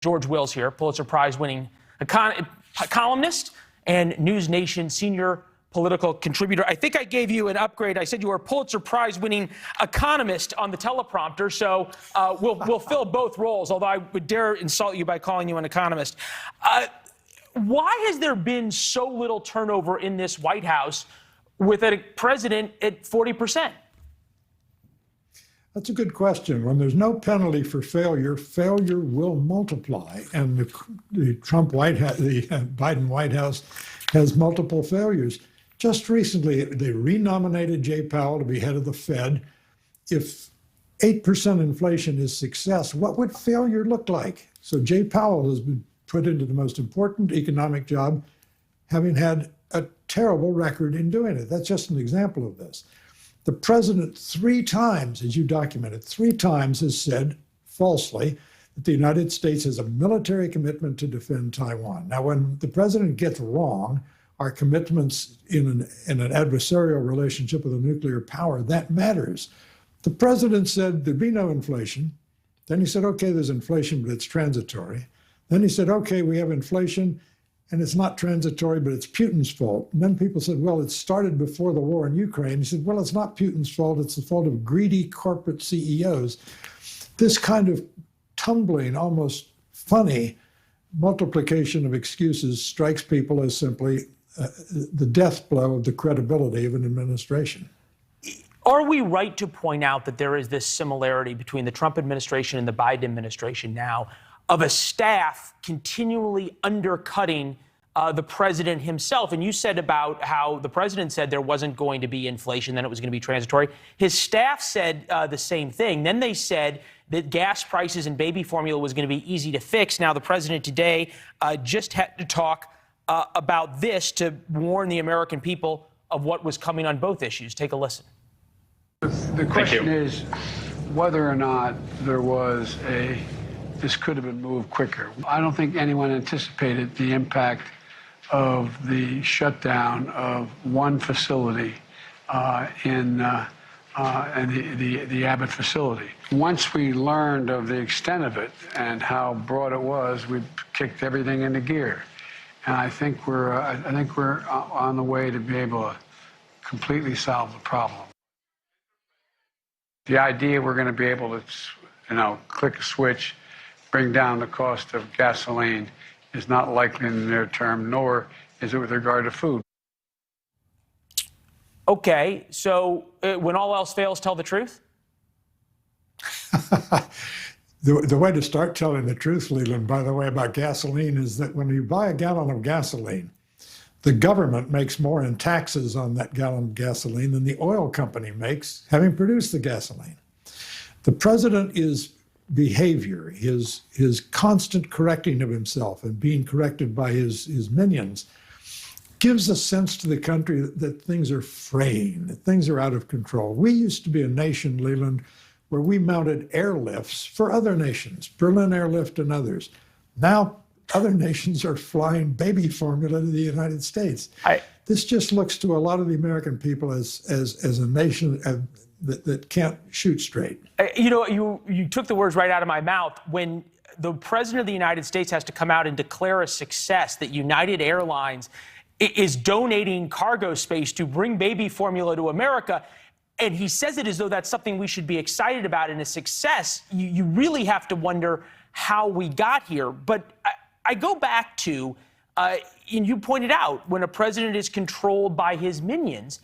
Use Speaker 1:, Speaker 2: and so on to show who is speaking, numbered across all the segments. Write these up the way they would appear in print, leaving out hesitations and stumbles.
Speaker 1: George Wills here, Pulitzer Prize-winning columnist and NewsNation senior political contributor. I think I gave you an upgrade. I said you were a Pulitzer Prize-winning economist on the teleprompter, so we'll fill both roles, although I would dare insult you by calling you an economist. Why has there been so little turnover in this White House with a president at 40%?
Speaker 2: That's a good question. When there's no penalty for failure, failure will multiply. And the Biden White House has multiple failures. Just recently, they renominated Jay Powell to be head of the Fed. If 8% inflation is success, what would failure look like? So Jay Powell has been put into the most important economic job, having had a terrible record in doing it. That's just an example of this. The president 3 times, as you documented, 3 times has said falsely that the United States has a military commitment to defend Taiwan. Now, when the president gets wrong our commitments in an adversarial relationship with a nuclear power, that matters. The president said there'd be no inflation. Then he said, okay, there's inflation, but it's transitory. Then he said, okay, we have inflation, and it's not transitory, but it's Putin's fault. And then people said, well, it started before the war in Ukraine. He said, well, it's not Putin's fault. It's the fault of greedy corporate CEOs. This kind of tumbling, almost funny multiplication of excuses strikes people as simply the death blow of the credibility of an administration.
Speaker 1: Are we right to point out that there is this similarity between the Trump administration and the Biden administration now of a staff continually undercutting the president himself? And you said about how the president said there wasn't going to be inflation, then it was going to be transitory. His staff said the same thing. Then they said that gas prices and baby formula was going to be easy to fix. Now, the president today just had to talk about this to warn the American people of what was coming on both issues. Take a listen.
Speaker 3: The question is whether or not this could have been moved quicker. I don't think anyone anticipated the impact of the shutdown of one facility in the Abbott facility. Once we learned of the extent of it and how broad it was, we kicked everything into gear. And I think we're on the way to be able to completely solve the problem. The idea we're going to be able to, click a switch, bring down the cost of gasoline is not likely in the near term, nor is it with regard to food.
Speaker 1: Okay, so when all else fails, tell the truth?
Speaker 2: The way to start telling the truth, Leland, by the way, about gasoline is that when you buy a gallon of gasoline, the government makes more in taxes on that gallon of gasoline than the oil company makes, having produced the gasoline. The president is behavior, his constant correcting of himself and being corrected by his minions, gives a sense to the country that things are fraying, that things are out of control. We used to be a nation, Leland, where we mounted airlifts for other nations, Berlin Airlift and others. Now, other nations are flying baby formula to the United States. This just looks to a lot of the American people as a nation that can't shoot straight.
Speaker 1: You took the words right out of my mouth. When the president of the United States has to come out and declare a success that United Airlines is donating cargo space to bring baby formula to America, and he says it as though that's something we should be excited about and a success, you really have to wonder how we got here. But I go back to, and you pointed out, when a president is controlled by his minions,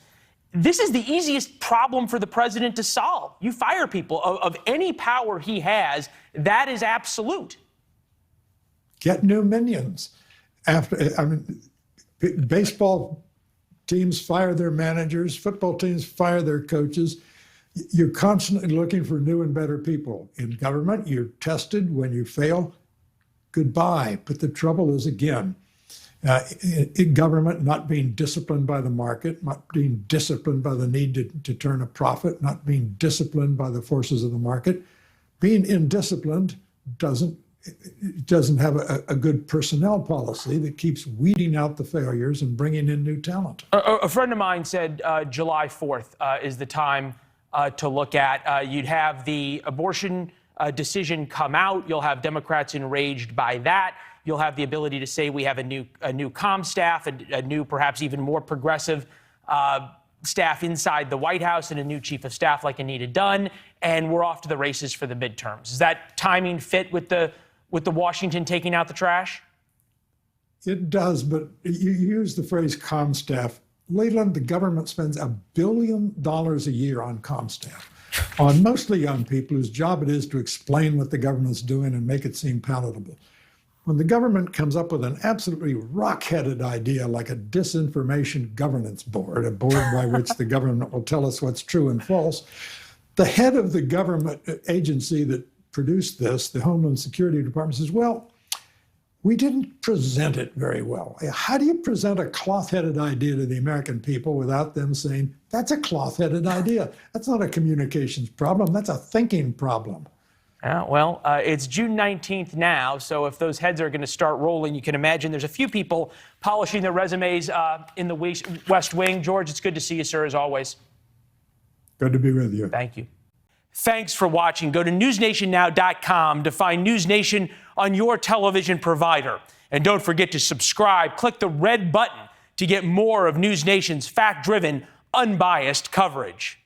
Speaker 1: this is the easiest problem for the president to solve. You fire people of any power he has, that is absolute.
Speaker 2: Get new minions. Baseball teams fire their managers, football teams fire their coaches. You're constantly looking for new and better people. In government, you're tested. When you fail, goodbye. But the trouble is, again, in government, not being disciplined by the market, not being disciplined by the need to turn a profit, not being disciplined by the forces of the market. Being indisciplined doesn't have a good personnel policy that keeps weeding out the failures and bringing in new talent.
Speaker 1: A friend of mine said July 4th is the time to look at. You'd have the abortion decision come out. You'll have Democrats enraged by that. You'll have the ability to say we have a new comm staff, a new, perhaps even more progressive staff inside the White House, and a new chief of staff like Anita Dunn, and we're off to the races for the midterms. Does that timing fit with the Washington taking out the trash?
Speaker 2: It does, but you use the phrase comm staff. Leland, the government spends $1 billion a year on comm staff, on mostly young people whose job it is to explain what the government's doing and make it seem palatable. When the government comes up with an absolutely rock-headed idea like a disinformation governance board, a board by which the government will tell us what's true and false, the head of the government agency that produced this, the Homeland Security Department, says, well, we didn't present it very well. How do you present a cloth-headed idea to the American people without them saying, that's a cloth-headed idea? That's not a communications problem, that's a thinking problem.
Speaker 1: Well, it's June 19th now, so if those heads are going to start rolling, you can imagine there's a few people polishing their resumes in the West Wing. George, it's good to see you, sir, as always.
Speaker 2: Good to be with you.
Speaker 1: Thank you. Thanks for watching. Go to newsnationnow.com to find NewsNation on your television provider. And don't forget to subscribe. Click the red button to get more of NewsNation's fact-driven, unbiased coverage.